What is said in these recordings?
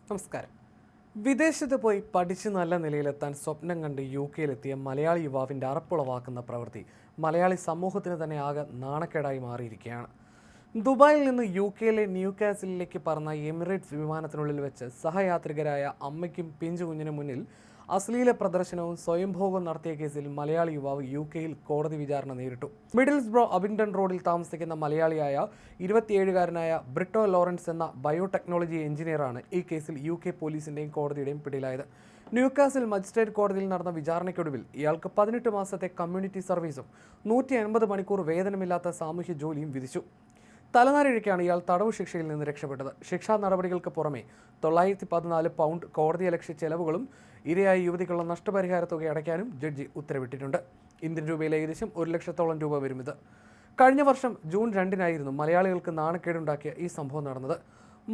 നമസ്കാരം. വിദേശത്ത് പോയി പഠിച്ച് നല്ല നിലയിലെത്താൻ സ്വപ്നം കണ്ട് UK-യിലെത്തിയ മലയാളി യുവാവിൻ്റെ അറപ്പുളവാക്കുന്ന പ്രവൃത്തി മലയാളി സമൂഹത്തിന് തന്നെ ആകെ നാണക്കേടായി മാറിയിരിക്കുകയാണ്. ദുബായിൽ നിന്ന് UK-യിലെ ന്യൂകാസിലേക്ക് പറന്ന എമിറേറ്റ്സ് വിമാനത്തിനുള്ളിൽ വെച്ച് സഹയാത്രികരായ അമ്മയ്ക്കും പിഞ്ചു കുഞ്ഞിനും മുന്നിൽ അശ്ലീല പ്രദർശനവും സ്വയംഭോഗവും നടത്തിയ കേസിൽ മലയാളി യുവാവ് UK-യിൽ കോടതി വിചാരണ നേരിട്ടു. മിഡിൽസ്ബ്രോ അബിംഗ്ടൺ റോഡിൽ താമസിക്കുന്ന മലയാളിയായ 27-കാരനായ ബ്രിട്ടോ ലോറൻസ് എന്ന ബയോടെക്നോളജി എഞ്ചിനീയറാണ് ഈ കേസിൽ UK പോലീസിന്റെയും കോടതിയുടെയും പിടിയിലായത്. ന്യൂകാസിൽ മജിസ്ട്രേറ്റ് കോടതിയിൽ നടന്ന വിചാരണയ്ക്കൊടുവിൽ ഇയാൾക്ക് 18 മാസത്തെ കമ്മ്യൂണിറ്റി സർവീസും 180 മണിക്കൂർ വേതനമില്ലാത്ത സാമൂഹ്യ ജോലിയും വിധിച്ചു. തലനാരിഴയ്ക്കാണ് ഇയാൾ തടവ് ശിക്ഷയിൽ നിന്ന് രക്ഷപ്പെട്ടത്. ശിക്ഷാ നടപടികൾക്ക് പുറമെ 914 പൗണ്ട് കോടതിയലക്ഷ്യ ചെലവുകളും ഇരയായ യുവതിക്കുള്ള നഷ്ടപരിഹാര തുക അടയ്ക്കാനും ജഡ്ജി ഉത്തരവിട്ടിട്ടുണ്ട്. ഇന്ത്യൻ രൂപയിൽ ഏകദേശം 1 ലക്ഷത്തോളം രൂപ വരും ഇത്. കഴിഞ്ഞ വർഷം ജൂൺ 2-നായിരുന്നു മലയാളികൾക്ക് നാണക്കേടുണ്ടാക്കിയ ഈ സംഭവം നടന്നത്.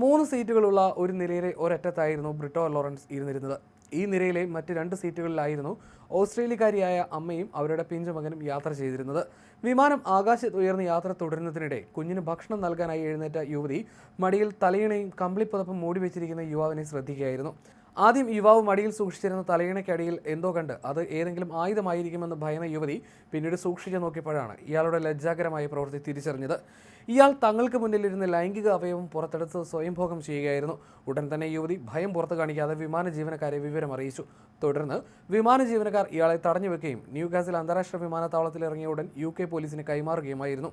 3 സീറ്റുകളുള്ള ഒരു നിരയിലെ ഒരറ്റത്തായിരുന്നു ബ്രിട്ടോ ലോറൻസ് ഇരുന്നിരുന്നത്. ഈ നിരയിലെ മറ്റ് 2 സീറ്റുകളിലായിരുന്നു ഓസ്ട്രേലിയക്കാരിയായ അമ്മയും അവരുടെ പിഞ്ചുമകനും യാത്ര ചെയ്തിരുന്നത്. വിമാനം ആകാശത്ത് ഉയർന്ന് യാത്ര തുടരുന്നതിനിടെ കുഞ്ഞിന് ഭക്ഷണം നൽകാനായി എഴുന്നേറ്റ യുവതി മടിയിൽ തലയിണയും കമ്പിളിപ്പുതപ്പും മൂടി വെച്ചിരിക്കുന്ന യുവാവിനെ ശ്രദ്ധിക്കുകയായിരുന്നു. ആദ്യം യുവാവ് മടിയിൽ സൂക്ഷിച്ചിരുന്ന തലയിണയ്ക്കടിയിൽ എന്തോ കണ്ട് അത് ഏതെങ്കിലും ആയുധമായിരിക്കുമെന്ന് ഭയന്ന യുവതി പിന്നീട് സൂക്ഷിച്ചു നോക്കിയപ്പോഴാണ് ഇയാളുടെ ലജ്ജാകരമായ പ്രവൃത്തി തിരിച്ചറിഞ്ഞത്. ഇയാൾ തങ്ങൾക്ക് മുന്നിലിരുന്ന് ലൈംഗിക അവയവം പുറത്തെടുത്ത് സ്വയംഭോഗം ചെയ്യുകയായിരുന്നു. ഉടൻ തന്നെ യുവതി ഭയം പുറത്തു കാണിക്കാതെ വിമാന ജീവനക്കാരെ വിവരം അറിയിച്ചു. തുടർന്ന് വിമാന ജീവനക്കാർ ഇയാളെ തടഞ്ഞു വെക്കുകയും ന്യൂകാസിൽ അന്താരാഷ്ട്ര വിമാനത്താവളത്തിൽ ഇറങ്ങിയ ഉടൻ UK പോലീസിന് കൈമാറുകയുമായിരുന്നു.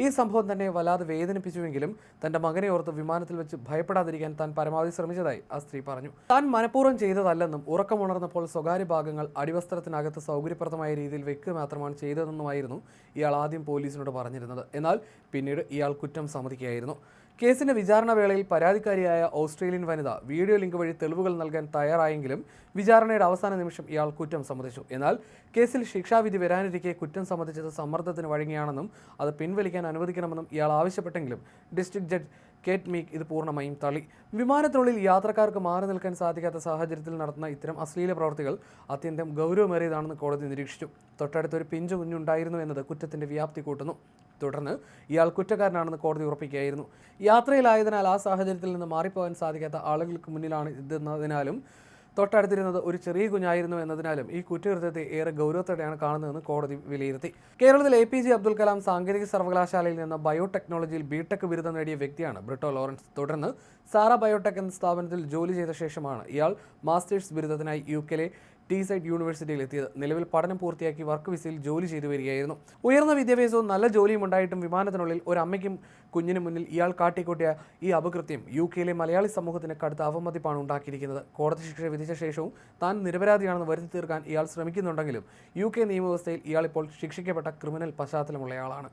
ഈ സംഭവം തന്നെ വല്ലാതെ വേദനിപ്പിച്ചുവെങ്കിലും തന്റെ മകനെ ഓർത്ത് വിമാനത്തിൽ വെച്ച് ഭയപ്പെടാതിരിക്കാൻ താൻ പരമാവധി ശ്രമിച്ചതായി ആ സ്ത്രീ പറഞ്ഞു. താൻ മനഃപൂർവ്വം ചെയ്തതല്ലെന്നും ഉറക്കമുണർന്നപ്പോൾ സ്വകാര്യ ഭാഗങ്ങൾ അടിവസ്ത്രത്തിനകത്ത് സൗകര്യപ്രദമായ രീതിയിൽ വെക്കുക മാത്രമാണ് ചെയ്തതെന്നുമായിരുന്നു ഇയാൾ ആദ്യം പോലീസിനോട് പറഞ്ഞിരുന്നത്. എന്നാൽ പിന്നീട് ഇയാൾ കുറ്റം സമ്മതിക്കുകയായിരുന്നു. കേസിന്റെ വിചാരണ വേളയിൽ പരാതിക്കാരിയായ ഓസ്ട്രേലിയൻ വനിത വീഡിയോ ലിങ്ക് വഴി തെളിവുകൾ നൽകാൻ തയ്യാറായെങ്കിലും വിചാരണയുടെ അവസാന നിമിഷം ഇയാൾ കുറ്റം സമ്മതിച്ചു. എന്നാൽ കേസിൽ ശിക്ഷാവിധി വരാനിരിക്കെ കുറ്റം സമ്മതിച്ചത് സമ്മർദ്ദത്തിന് വഴങ്ങിയാണെന്നും അത് പിൻവലിക്കാൻ അനുവദിക്കണമെന്നും ഇയാൾ ആവശ്യപ്പെട്ടെങ്കിലും ഡിസ്ട്രിക്ട് ജഡ്ജ് കേറ്റ് മീക്ക് ഇത് പൂർണ്ണമായും തള്ളി. വിമാനത്തിനുള്ളിൽ യാത്രക്കാർക്ക് മാറി നിൽക്കാൻ സാധിക്കാത്ത സാഹചര്യത്തിൽ നടത്തുന്ന ഇത്തരം അശ്ലീല പ്രവർത്തികൾ അത്യന്തം ഗൗരവമേറിയതാണെന്ന് കോടതി നിരീക്ഷിച്ചു. തൊട്ടടുത്തൊരു പിഞ്ചു കുഞ്ഞുണ്ടായിരുന്നു എന്നത് കുറ്റത്തിന്റെ വ്യാപ്തി കൂട്ടുന്നു. തുടർന്ന് ഇയാൾ കുറ്റക്കാരനാണെന്ന് കോടതി ഉറപ്പിക്കുകയായിരുന്നു. യാത്രയിലായതിനാൽ ആ സാഹചര്യത്തിൽ നിന്ന് മാറിപ്പോകാൻ സാധിക്കാത്ത ആളുകൾക്ക് മുന്നിലാണ് ഇതെന്നതിനാലും തൊട്ടടുത്തിരുന്നത് ഒരു ചെറിയ കുഞ്ഞായിരുന്നു എന്നതിനാലും ഈ കുറ്റകൃത്യത്തെ ഏറെ ഗൗരവത്തോടെയാണ് കാണുന്നതെന്ന് കോടതി വിലയിരുത്തി. കേരളത്തിൽ APJ അബ്ദുൽ കലാം സാങ്കേതിക സർവകലാശാലയിൽ നിന്ന് ബയോടെക്നോളജിയിൽ BTech ബിരുദം നേടിയ വ്യക്തിയാണ് ബ്രിട്ടോ ലോറൻസ്. തുടർന്ന് സാറ ബയോടെക് എന്ന സ്ഥാപനത്തിൽ ജോലി ചെയ്ത ശേഷമാണ് ഇയാൾ മാസ്റ്റേഴ്സ് ബിരുദത്തിനായി UK-ലെ ടീസൈഡ് യൂണിവേഴ്സിറ്റിയിൽ എത്തിയത്. നിലവിൽ പഠനം പൂർത്തിയാക്കി വർക്ക് വിസയിൽ ജോലി ചെയ്തു വരികയായിരുന്നു. ഉയർന്ന വിദ്യാഭ്യാസവും നല്ല ജോലിയും ഉണ്ടായിട്ടും വിമാനത്തിനുള്ളിൽ ഒരു അമ്മയ്ക്കും കുഞ്ഞിനും മുന്നിൽ ഇയാൾ കാട്ടിക്കൂട്ടിയ ഈ അപകൃത്യം UK-ലെ മലയാളി സമൂഹത്തിന് കടുത്ത അവമതിപ്പാണ് ഉണ്ടാക്കിയിരിക്കുന്നത്. കോടതി ശിക്ഷ വിധിച്ച ശേഷവും താൻ നിരപരാധിയാണെന്ന് വരുത്തി തീർക്കാൻ ഇയാൾ ശ്രമിക്കുന്നുണ്ടെങ്കിലും UK നിയമവ്യവസ്ഥയിൽ ഇയാൾ ഇപ്പോൾ ശിക്ഷിക്കപ്പെട്ട ക്രിമിനൽ പശ്ചാത്തലമുള്ളയാളാണ്.